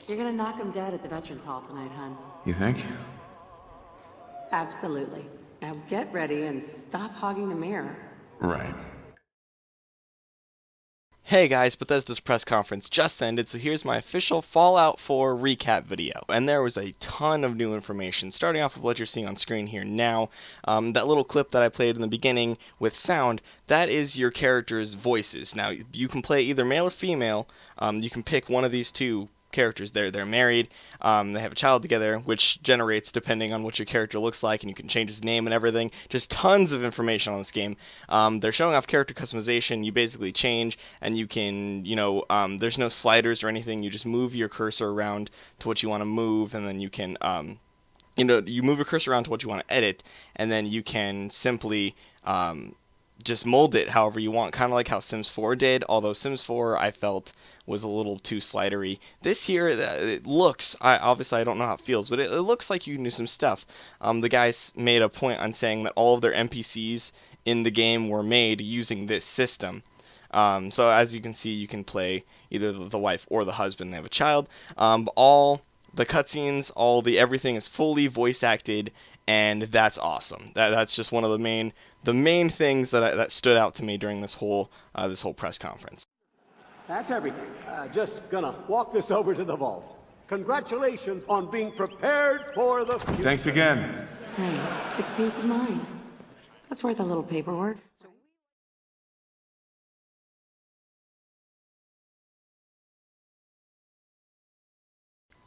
You're gonna knock him dead at the Veterans Hall tonight, hon. You think? Absolutely. Now get ready and stop hogging the mirror. Right. Hey guys, Bethesda's press conference just ended, so here's my official Fallout 4 recap video. And there was a ton of new information, starting off with what you're seeing on screen here now. That little clip that I played in the beginning with sound, that is your character's voices. Now, you can play either male or female. You can pick one of these two characters. They're married, they have a child together, which generates depending on what your character looks like, and you can change his name and everything. Just tons of information on this game. They're showing off character customization. You basically change, and you can, there's no sliders or anything. You just move your cursor around to what you want to move, and then you can, you move your cursor around to what you want to edit, and then you can simply just mold it however you want, kind of like how Sims 4 did, although Sims 4 I felt was a little too slidery. This here, it looks, obviously I don't know how it feels, but it looks like you can do some stuff. The guys made a point on saying that all of their NPCs in the game were made using this system. So as you can see, you can play either the wife or the husband. They have a child. All the cutscenes, everything is fully voice acted, and that's awesome. That's just one of the main things that stood out to me during this whole press conference. That's everything. Just gonna walk this over to the vault. Congratulations on being prepared for the future. Thanks again. Hey, it's peace of mind. That's worth a little paperwork.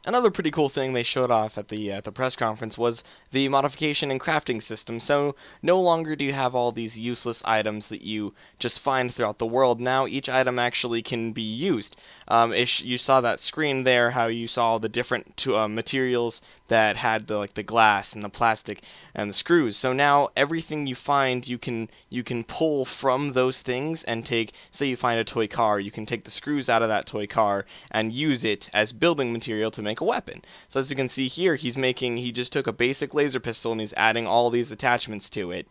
Another pretty cool thing they showed off at the press conference was the modification and crafting system. So no longer do you have all these useless items that you just find throughout the world. Now each item actually can be used. You saw that screen there, how you saw the different materials that had the glass and the plastic and the screws. So now everything you find, you can pull from those things and take. Say you find a toy car, you can take the screws out of that toy car and use it as building material to make a weapon. So as you can see here, he just took a basic laser pistol and he's adding all these attachments to it,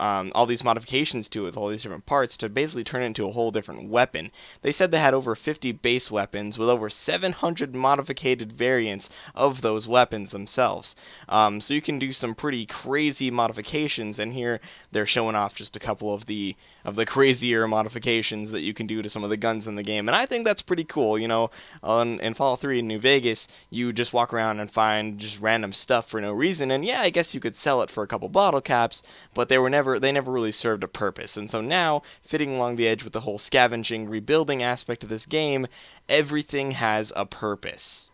all these modifications to it with all these different parts to basically turn it into a whole different weapon. They said they had over 50 base weapons with over 700 modified variants of those weapons themselves. So you can do some pretty crazy modifications, and here they're showing off just a couple of the crazier modifications that you can do to some of the guns in the game, and I think that's pretty cool. In Fallout 3 in New Vegas, you just walk around and find just random stuff for no reason, and yeah, I guess you could sell it for a couple bottle caps, but they never really served a purpose. And so now, fitting along the edge with the whole scavenging, rebuilding aspect of this game, everything has a purpose.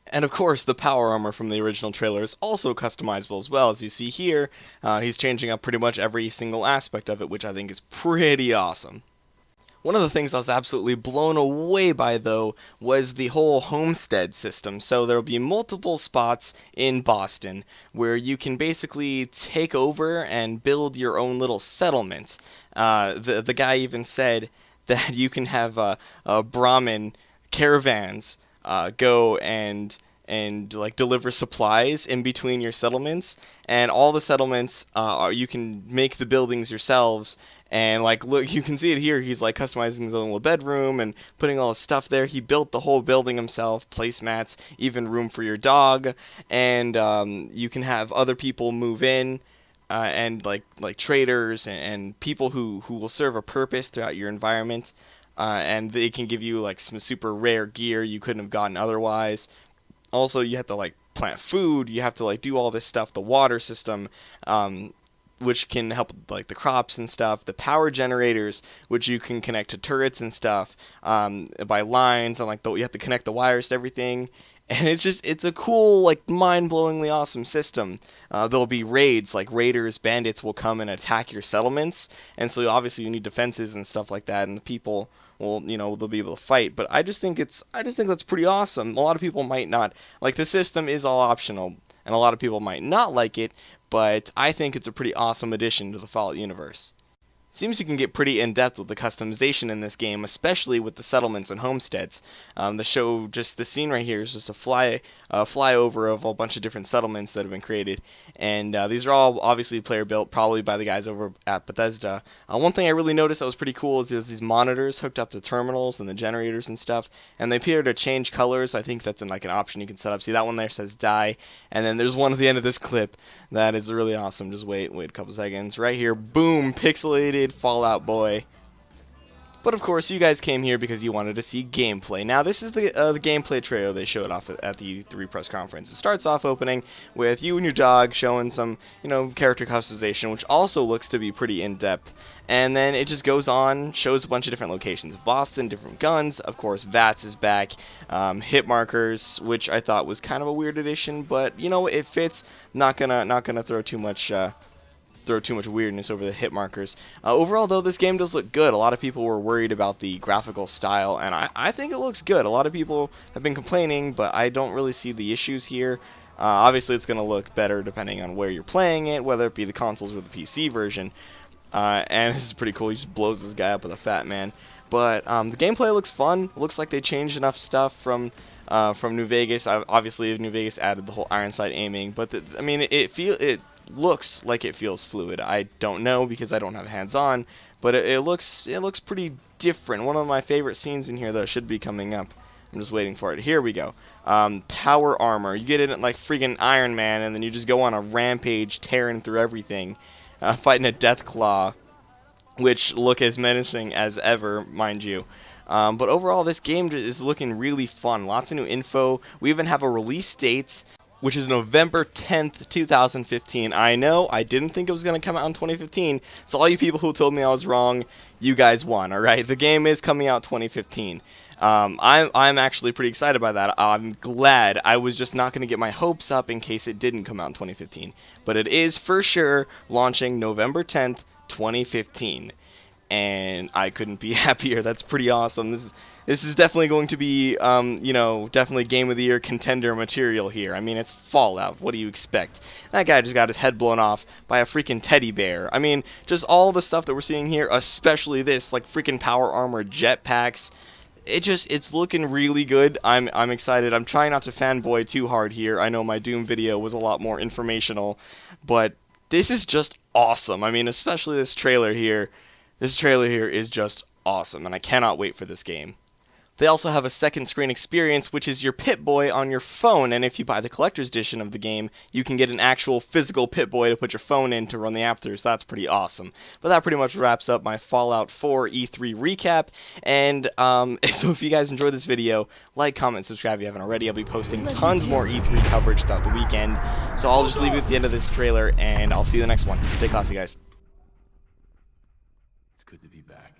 And of course, the power armor from the original trailer is also customizable as well. As you see here, he's changing up pretty much every single aspect of it, which I think is pretty awesome. One of the things I was absolutely blown away by, though, was the whole homestead system. So there will be multiple spots in Boston where you can basically take over and build your own little settlement. The guy even said that you can have Brahmin caravans go and deliver supplies in between your settlements, and all the settlements you can make the buildings yourselves. And look, you can see it here. He's customizing his own little bedroom and putting all his stuff there. He built the whole building himself, placemats, even room for your dog. And you can have other people move in, and like traders and people who will serve a purpose throughout your environment. And they can give you some super rare gear you couldn't have gotten otherwise. Also, you have to plant food. You have to do all this stuff. The water system, which can help with the crops and stuff. The power generators, which you can connect to turrets and stuff by lines, and you have to connect the wires to everything. And it's a cool, mind-blowingly awesome system. There'll be raids, raiders, bandits will come and attack your settlements, and so obviously you need defenses and stuff like that, and the people will, they'll be able to fight. But I just think that's pretty awesome. A lot of people might not the system is all optional, and a lot of people might not like it, but I think it's a pretty awesome addition to the Fallout universe. seems you can get pretty in-depth with the customization in this game, especially with the settlements and homesteads. The show, just the scene right here is just a flyover of a bunch of different settlements that have been created, and these are all obviously player built, probably by the guys over at Bethesda. One thing I really noticed that was pretty cool is there's these monitors hooked up to terminals and the generators and stuff, and they appear to change colors. I think that's in like an option you can set up. See, that one there says die, and then there's one at the end of this clip that is really awesome. Just wait a couple seconds. Right here, boom, pixelated Fallout Boy. But of course, you guys came here because you wanted to see gameplay. Now, this is the gameplay trailer they showed off at the E3 press conference. It starts off opening with you and your dog showing some, character customization, which also looks to be pretty in-depth. And then it just goes on, shows a bunch of different locations. Boston, different guns, of course, VATS is back, hit markers, which I thought was kind of a weird addition, but, it fits. Not gonna throw too much weirdness over the hit markers. Overall, though, this game does look good. A lot of people were worried about the graphical style, and I think it looks good. A lot of people have been complaining, but I don't really see the issues here. Obviously, it's going to look better depending on where you're playing it, whether it be the consoles or the PC version. And this is pretty cool. He just blows this guy up with a fat man. But the gameplay looks fun. It looks like they changed enough stuff from New Vegas. Obviously, New Vegas added the whole iron sight aiming, but it looks like it feels fluid. I don't know because I don't have hands-on, but it looks pretty different. One of my favorite scenes in here, though, should be coming up. I'm just waiting for it. Here we go. Power armor. You get in like freaking Iron Man, and then you just go on a rampage, tearing through everything, fighting a Deathclaw, which look as menacing as ever, mind you. But overall, this game is looking really fun. Lots of new info. We even have a release date, which is November 10th, 2015. I know, I didn't think it was going to come out in 2015, so all you people who told me I was wrong, you guys won, alright? The game is coming out 2015. I'm actually pretty excited by that. I'm glad. I was just not going to get my hopes up in case it didn't come out in 2015. But it is for sure launching November 10th, 2015. And I couldn't be happier. That's pretty awesome. This is definitely going to be, definitely Game of the Year contender material here. I mean, it's Fallout. What do you expect? That guy just got his head blown off by a freaking teddy bear. I mean, just all the stuff that we're seeing here, especially this, like freaking power armor, jetpacks. It's looking really good. I'm excited. I'm trying not to fanboy too hard here. I know my Doom video was a lot more informational, but this is just awesome. I mean, especially this trailer here. This trailer here is just awesome, and I cannot wait for this game. They also have a second screen experience, which is your Pip-Boy on your phone, and if you buy the collector's edition of the game, you can get an actual physical Pip-Boy to put your phone in to run the app through, so that's pretty awesome. But that pretty much wraps up my Fallout 4 E3 recap, and so if you guys enjoyed this video, like, comment, subscribe if you haven't already. I'll be posting tons more E3 coverage throughout the weekend, so I'll just leave you at the end of this trailer, and I'll see you in the next one. Stay classy, guys. It's good to be back.